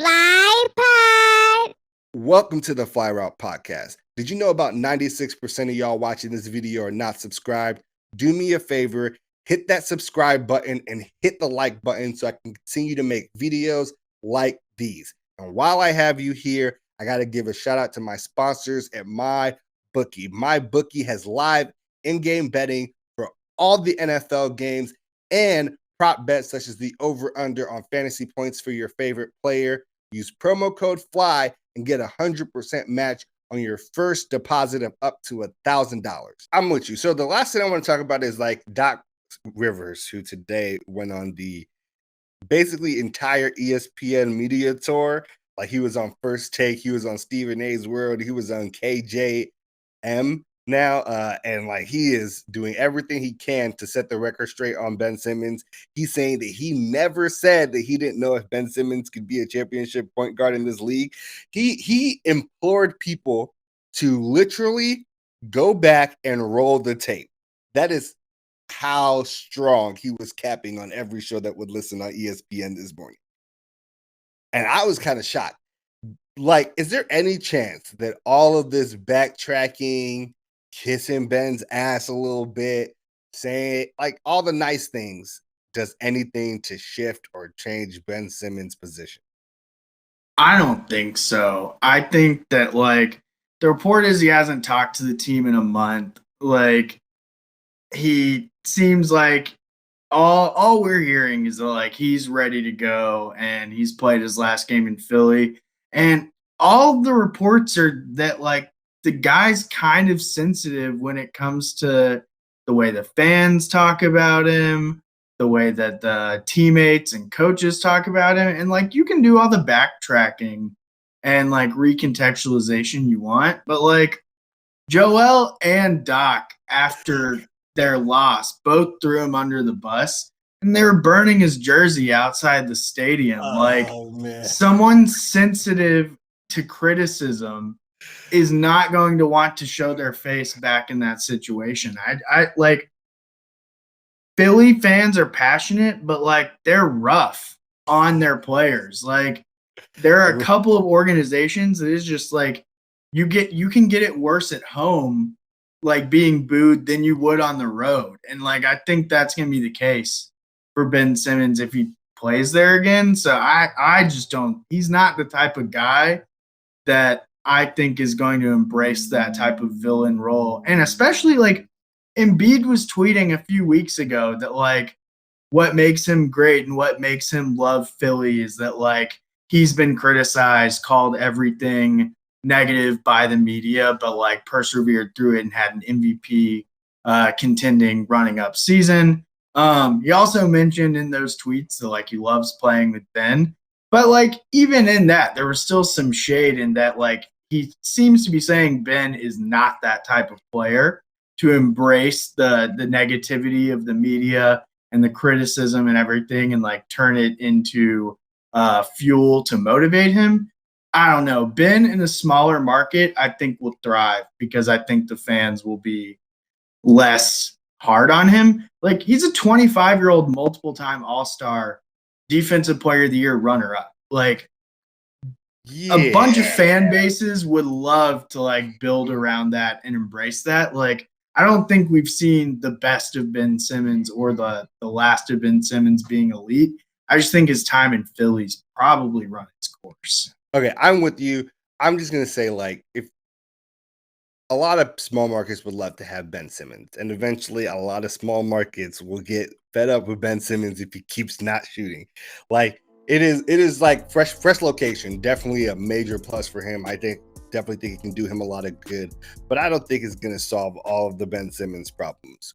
Fly Pod. Welcome to the Fly Route Podcast. Did you know about 96% of y'all watching this video are not subscribed? Do me a favor, hit that subscribe button and hit the like button so I can continue to make videos like these. And while I have you here, I got to give a shout out to my sponsors at MyBookie. MyBookie has live in-game betting for all the NFL games and prop bets such as the over-under on fantasy points for your favorite player. Use promo code FLY and get 100% match on your first deposit of up to $1,000. I'm with you. So the last thing I want to talk about is like Doc Rivers, who today went on the basically entire ESPN media tour. Like he was on First Take, he was on Stephen A's World, he was on KJM now, and like he is doing everything he can to set the record straight on Ben Simmons. He's saying that he never said that he didn't know if Ben Simmons could be a championship point guard in this league. He implored people to literally go back and roll the tape. That is how strong he was capping on every show that would listen on ESPN this morning. And I was kind of shocked. Like, is there any chance that all of this backtracking, kissing Ben's ass a little bit, saying like all the nice things, does anything to shift or change Ben Simmons' position? I don't think so. I think that like the report is he hasn't talked to the team in a month. Like he seems like all we're hearing is that like he's ready to go and he's played his last game in Philly. And all the reports are that like the guy's kind of sensitive when it comes to the way the fans talk about him, the way that the teammates and coaches talk about him. And like you can do all the backtracking and like recontextualization you want, but like Joel and Doc after their loss both threw him under the bus and they were burning his jersey outside the stadium. Man. Someone sensitive to criticism is not going to want to show their face back in that situation. I like Philly fans are passionate, but like they're rough on their players. Like there are a couple of organizations that is just like you can get it worse at home, like being booed than you would on the road. And like I think that's gonna be the case for Ben Simmons if he plays there again. So I just don't, he's not the type of guy that I think is going to embrace that type of villain role. And especially like Embiid was tweeting a few weeks ago that like what makes him great and what makes him love Philly is that like he's been criticized, called everything negative by the media, but like persevered through it and had an MVP contending running up season. He also mentioned in those tweets that like he loves playing with Ben, but like even in that there was still some shade in that like he seems to be saying Ben is not that type of player to embrace the negativity of the media and the criticism and everything and like turn it into fuel to motivate him. I don't know. Ben in a smaller market, I think will thrive because I think the fans will be less hard on him. Like he's a 25-year-old multiple time All-Star defensive player of the year runner up. Like a bunch of fan bases would love to like build around that and embrace that. Like I don't think we've seen the best of Ben Simmons or the last of Ben Simmons being elite. I just think his time in Philly's probably run its course. Okay, I'm with you. I'm just going to say, like, if a lot of small markets would love to have Ben Simmons, and eventually a lot of small markets will get fed up with Ben Simmons if he keeps not shooting. Like, it is like fresh location, definitely a major plus for him. I definitely think it can do him a lot of good, but I don't think it's going to solve all of the Ben Simmons problems.